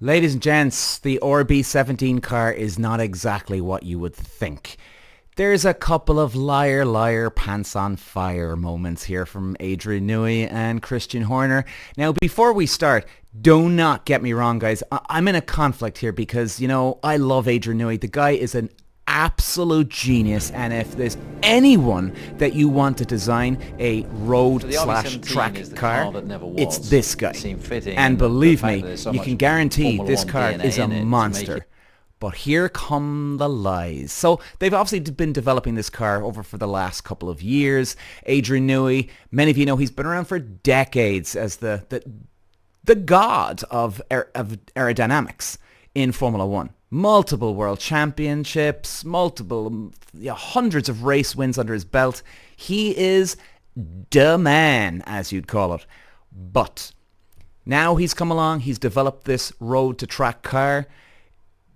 Ladies and gents, the RB17 car is not exactly what you would think. There's a couple of liar, liar, pants on fire moments here from Adrian Newey and Christian Horner. Now, before we start, do not get me wrong, guys. I'm in a conflict here because, I love Adrian Newey. The guy is an absolute genius, and if there's anyone that you want to design a road slash track car, it's this guy. And believe me, you can guarantee this car is a monster. But here come the lies. So they've obviously been developing this car over for the last couple of years. Adrian Newey, many of you know he's been around for decades as the god of aerodynamics in Formula One. Multiple world championships, hundreds of race wins under his belt. He is the man, as you'd call it. But now he's come along, he's developed this road to track car.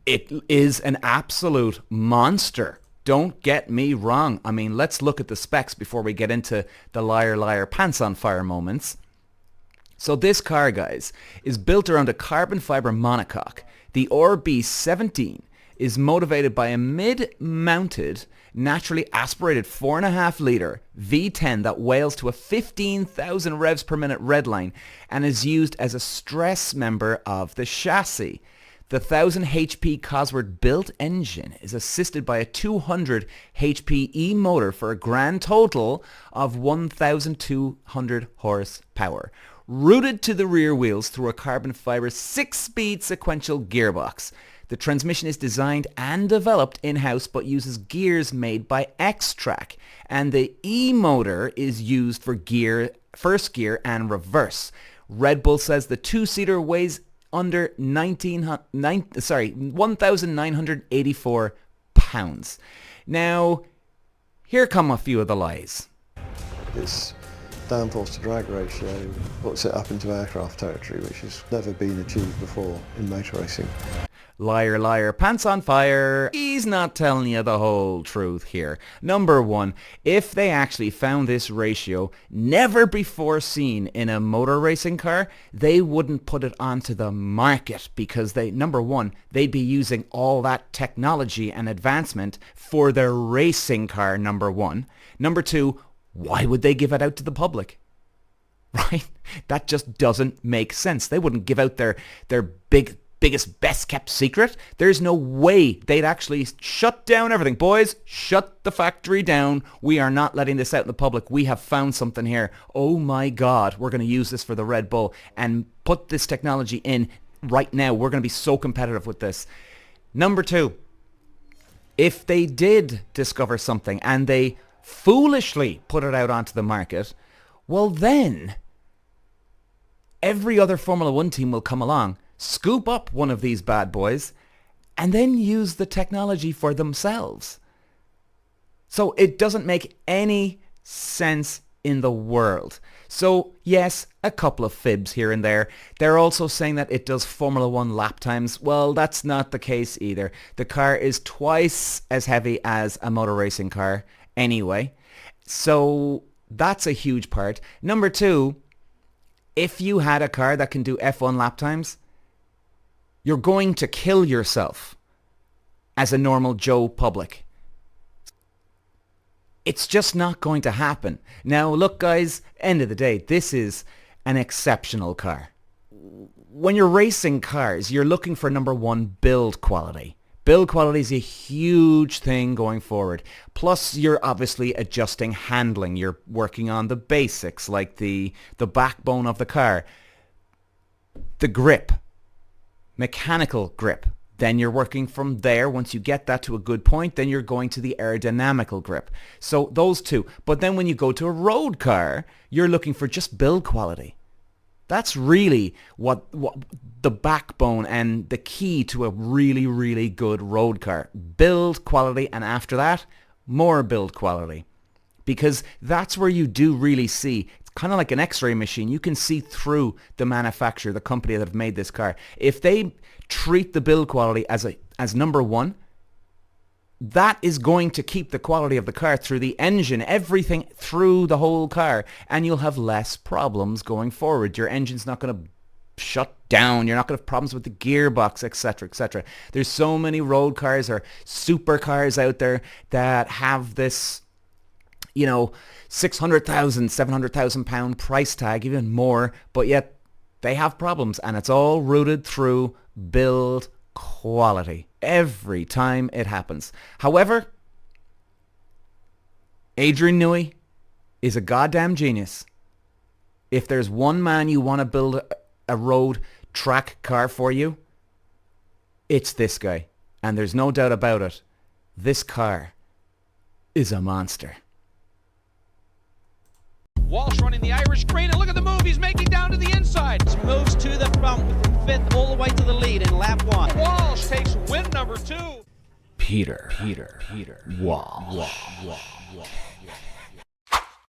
It is an absolute monster. Don't get me wrong. I mean, let's look at the specs before we get into the liar, liar, pants on fire moments. So this car, guys, is built around a carbon fiber monocoque. The RB17 is motivated by a mid-mounted, naturally aspirated 4.5 litre V10 that wails to a 15,000 revs per minute redline and is used as a stress member of the chassis. The 1000 HP Cosworth built engine is assisted by a 200 HP e-motor for a grand total of 1,200 horsepower. Routed to the rear wheels through a carbon fiber 6-speed sequential gearbox. The transmission is designed and developed in-house but uses gears made by X-Track, and the e-motor is used for first gear and reverse. Red Bull says the two-seater weighs under 1,984 pounds. Now, here come a few of the lies. Its downforce to drag ratio puts it up into aircraft territory, which has never been achieved before in motor racing. Liar, liar, pants on fire. He's not telling you the whole truth here. Number one, if they actually found this ratio never before seen in a motor racing car, they wouldn't put it onto the market because number one, they'd be using all that technology and advancement for their racing car, number one. Number two, why would they give it out to the public? Right? That just doesn't make sense. They wouldn't give out their biggest, best kept secret. There's no way they'd actually shut down everything. Boys, shut the factory down. We are not letting this out in the public. We have found something here. Oh my God, we're going to use this for the Red Bull and put this technology in right now. We're going to be so competitive with this. Number two, if they did discover something and they foolishly put it out onto the market, well then every other Formula One team will come along, scoop up one of these bad boys, and then use the technology for themselves. So it doesn't make any sense in the world. So yes, a couple of fibs here and there. They're also saying that it does Formula One lap times. Well, that's not the case either. The car is twice as heavy as a motor racing car anyway. So that's a huge part. Number two, if you had a car that can do F1 lap times, you're going to kill yourself as a normal Joe public. It's just not going to happen. Now, look, guys, end of the day, this is an exceptional car. When you're racing cars, you're looking for, number one, build quality. Build quality is a huge thing going forward. Plus, you're obviously adjusting handling. You're working on the basics, like the backbone of the car, the grip, mechanical grip. Then you're working from there. Once you get that to a good point, then you're going to the aerodynamical grip. So those two. But then when you go to a road car, you're looking for just build quality. That's really what the backbone and the key to a really, really good road car. Build quality, and after that, more build quality. Because that's where you do really see, it's kind of like an X-ray machine. You can see through the manufacturer, the company that have made this car. If they treat the build quality as number one, that is going to keep the quality of the car through the engine, everything through the whole car, and you'll have less problems going forward. Your engine's not going to shut down. You're not going to have problems with the gearbox, etc., etc. There's so many road cars or supercars out there that have this, you know, 600,000, 700,000 pound price tag, even more, but yet they have problems, and it's all rooted through build quality every time it happens. However, Adrian Newey is a goddamn genius. If there's one man you want to build a road track car for you, it's this guy. And there's no doubt about it. This car is a monster. Walsh running the Irish green, and look at the move he's making down to the inside. Moves to the front from 5th all the way to the lead in lap 1. Walsh takes win number 2. Peter Walsh.